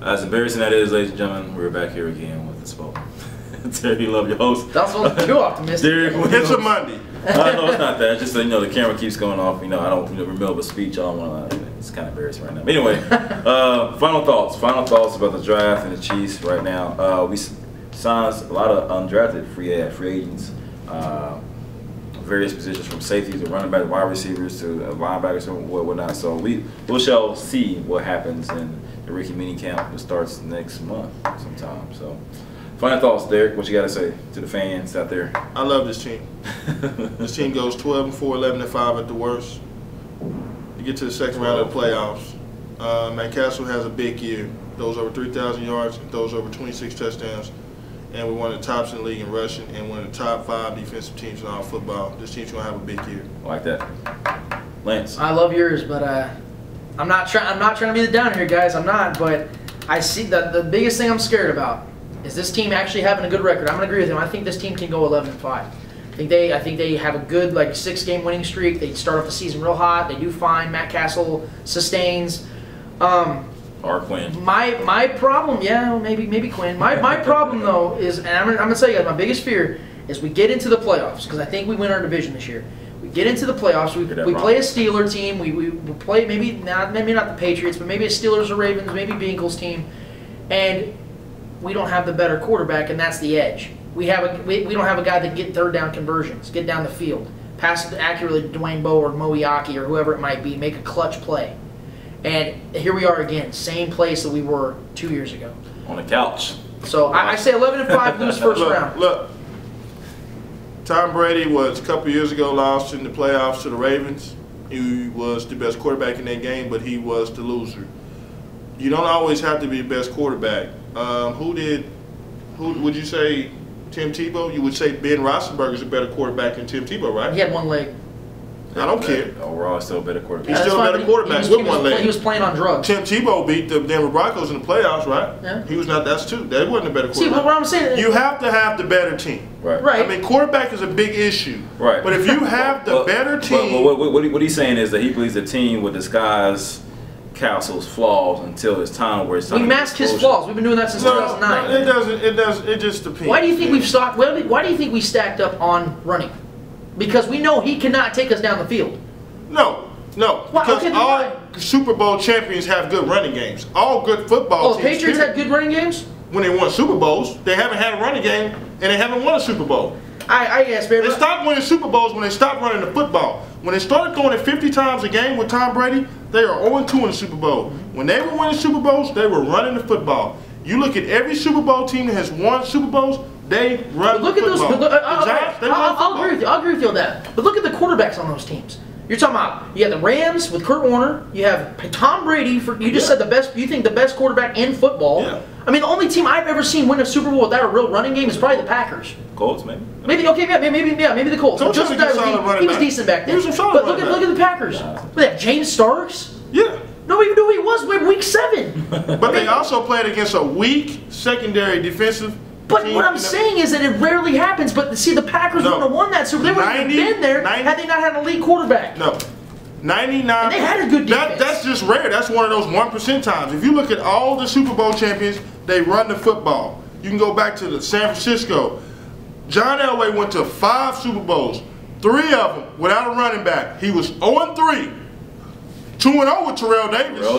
As embarrassing that is, ladies and gentlemen, we're back here again with the Spoke. Terry, love your host. That's not too optimistic. It's a Monday. No, it's not that. It's just that, the camera keeps going off. I don't remember a speech. I don't want to. It's kind of embarrassing right now. But anyway, final thoughts. Final thoughts about the draft and the Chiefs right now. We signed a lot of undrafted free agents. Various positions from safety to running back, wide receivers to linebackers and whatnot. So we shall see what happens in the rookie mini camp that starts next month sometime. So, final thoughts, Derek. What you got to say to the fans out there? I love this team. This team goes 12-4, 11-5 at the worst. You get to the second round of the playoffs. Cassel has a big year. Throws over 3,000 yards and throws over 26 touchdowns. And we're one of the tops in the league in rushing and one of the top 5 defensive teams in all football. This team's going to have a big year. I like that. Lance? I love yours, but I'm not trying to be the downer here, guys. I'm not, but I see the biggest thing I'm scared about is this team actually having a good record. I'm going to agree with him. I think this team can go 11-5. I think they have a good 6-game winning streak. They start off the season real hot. They do fine. Matt Cassel sustains. Or Quinn. My problem, yeah, maybe Quinn. My problem though is, and I'm gonna tell you guys, my biggest fear is we get into the playoffs because I think we win our division this year. We get into the playoffs. We play a Steeler team. We play maybe not the Patriots, but maybe a Steelers or Ravens, maybe Bengals team, and we don't have the better quarterback, and that's the edge. We don't have a guy that get third down conversions, get down the field, pass it accurately to Dwayne Bowe or Mo Iaki or whoever it might be, make a clutch play. And here we are again, same place that we were 2 years ago. On the couch. So I say 11-5, lose first round. Look, Tom Brady was a couple years ago lost in the playoffs to the Ravens. He was the best quarterback in that game, but he was the loser. You don't always have to be the best quarterback. Who would you say? Tim Tebow? You would say Ben Roethlisberger is a better quarterback than Tim Tebow, right? He had one leg. I don't care. Overall, still a better quarterback. He's still a better quarterback with one leg. He was playing on drugs. Tim Tebow beat the Denver Broncos in the playoffs, right? Yeah. He was not. That's two. That wasn't a better quarterback. See, but what I'm saying, you have to have the better team. Right. I mean, quarterback is a big issue. Right. But if you have the better team, what he's saying is that he believes the team will disguise Cassel's flaws until it's time where it's time. We mask his flaws. We've been doing that since 2009. No, it doesn't. It does. It just depends. Why do you think we've stocked? Why do you think we stacked up on running? Because we know he cannot take us down the field. No. Because all Super Bowl champions have good running games. All good football teams. Oh, the Patriots had good running games? When they won Super Bowls, they haven't had a running game, and they haven't won a Super Bowl. I guess, man. They stopped winning Super Bowls when they stopped running the football. When they started going at 50 times a game with Tom Brady, they are 0-2 in the Super Bowl. When they were winning Super Bowls, they were running the football. You look at every Super Bowl team that has won Super Bowls, they run the football. I'll agree with you. I'll agree with you on that. But look at the quarterbacks on those teams. You're talking about, you have the Rams with Kurt Warner. You have Tom Brady. You just said the best. You think the best quarterback in football. Yeah. I mean, the only team I've ever seen win a Super Bowl without a real running game is probably the Packers. Colts, maybe. Maybe the Colts. Colts he was decent back then. But look at the Packers. They have James Starks. Yeah. Nobody even knew who he was by week 7. But they also played against a weak secondary defensive. But what I'm saying is that it rarely happens. But see, the Packers wouldn't have won that Super Bowl. They wouldn't have been there had they not had an elite quarterback. No. 99. And they had a good defense. That's just rare. That's one of those 1% times. If you look at all the Super Bowl champions, they run the football. You can go back to the San Francisco. John Elway went to 5 Super Bowls, 3 of them without a running back. He was 0-3. 2-0 with Terrell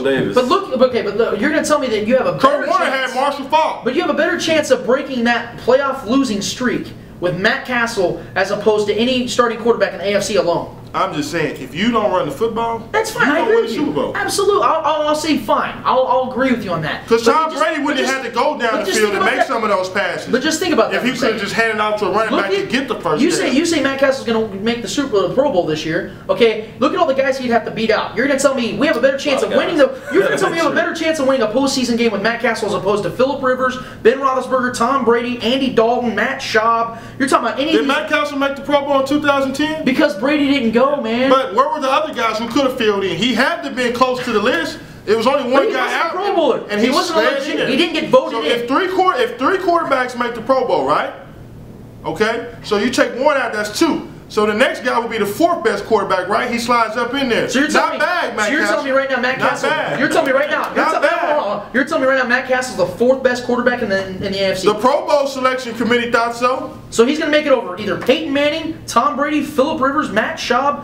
Davis. But look, you're going to tell me that you have a better Kurt Warner had Marshall Faulk. But you have a better chance of breaking that playoff losing streak with Matt Cassel as opposed to any starting quarterback in the AFC alone. I'm just saying, if you don't run the football, that's fine. I agree with you. Absolutely, I'll say fine. I'll agree with you on that. Because Tom Brady wouldn't have had to go down the field and make some of those passes. But just think about that. If he could have just handed out to a running back to get the first down. You say Matt Cassel's going to make the Pro Bowl this year. Okay, look at all the guys he'd have to beat out. You're going to tell me we have a better chance of winning the. You're going to tell me we have a better chance of winning a postseason game with Matt Cassel as opposed to Phillip Rivers, Ben Roethlisberger, Tom Brady, Andy Dalton, Matt Schaub. You're talking about any. Did Matt Cassel make the Pro Bowl in 2010? Because Brady didn't go, man. But where were the other guys who could have filled in? He had to be close to the list. It was only one guy out, Pro Bowler. And he wasn't legit. He didn't get voted in. If three quarterbacks make the Pro Bowl, right? Okay, so you take one out, that's 2. So the next guy will be the 4th best quarterback, right? He slides up in there. So you're telling Not bad, Matt Castle. Castle. Me right now, Matt Not Castle. bad. You're telling me right now. Not bad. You're telling me right now, Matt Castle's the 4th best quarterback in the AFC. The Pro Bowl selection committee thought so. So he's going to make it over either Peyton Manning, Tom Brady, Phillip Rivers, Matt Schaub,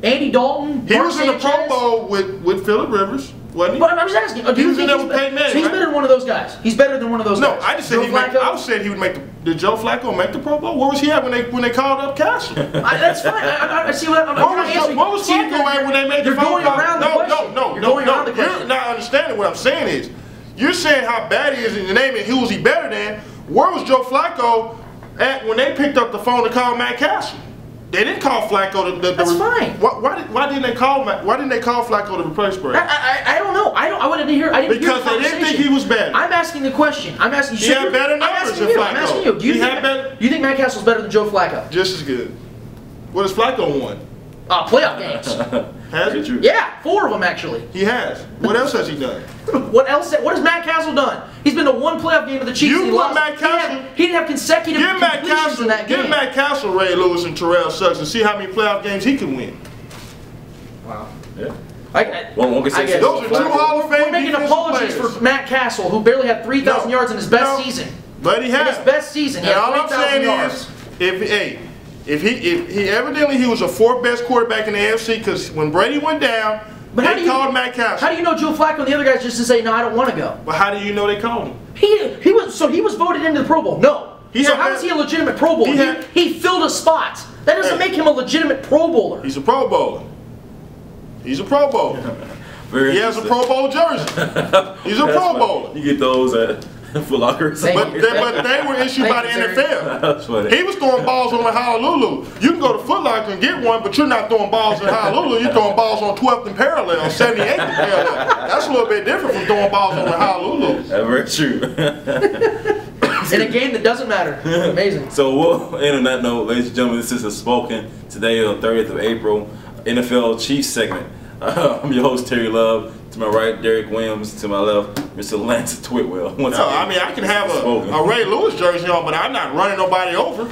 Andy Dalton. He was in the Pro Bowl with Phillip Rivers, wasn't he? But I'm just asking. Do He you was in think there with Peyton Manning, so he's right? better than one of those guys. He's better than one of those No, guys. I just said I said he would make the. Did Joe Flacco make the Pro Bowl? Where was he at when they called up Cassel? That's fine. I see what I'm What was Flacco at when they made the phone call? You're going around the question. You're not understanding what I'm saying is, you're saying how bad he is in the name and who was he better than. Where was Joe Flacco at when they picked up the phone to call Matt Cassel? They didn't call Flacco. That's fine. Why didn't they call Flacco to replace Brady? I don't know. I wouldn't hear. I didn't Because hear the they didn't think he was better. I'm asking the question. I'm asking you. He had better numbers than Flacco. I'm asking you. Do you think Matt Castle's better than Joe Flacco? Just as good. What has Flacco won? Playoff games. Has he? Yeah, 4 of them actually. He has. What else has he done? What else? What has Matt Castle done? He's been to 1 playoff game of the Chiefs. You and he put lost. Matt Castle. He didn't have consecutive completions in that game. Give Matt Castle Ray Lewis and Terrell Suggs and see how many playoff games he can win. Wow. Yeah. Those are 2 Hall of Fame. We're making apologies for Matt Castle, who barely had 3,000 yards in his best season. But he had. In his best season, he had 3,000 yards. If he evidently he was a 4th best quarterback in the AFC because when Brady went down, they called Matt Castle. How do you know Joe Flacco and the other guys just to say no? I don't want to go. But how do you know they called him? He was voted into the Pro Bowl. No. So how is he a legitimate Pro Bowler? He filled a spot. That doesn't make him a legitimate Pro Bowler. He's a Pro Bowler. He's a Pro Bowler. He has a Pro Bowl jersey. He's a Pro Bowler. You get those at Foot Locker. But they were issued by the NFL. That's funny. He was throwing balls on the Honolulu. You can go to Foot Locker and get one, but you're not throwing balls in Honolulu. You're throwing balls on 12th and parallel, 78th and parallel. That's a little bit different from throwing balls on the Honolulu. That's very true. In a game that doesn't matter. Amazing. So we'll end on that note, ladies and gentlemen. This is a Spoken today on 30th of April, NFL Chiefs segment. I'm your host, Terry Love. To my right, Derek Williams. To my left, Mr. Lance Twitwell. I mean, I can have a Ray Lewis jersey on, but I'm not running nobody over.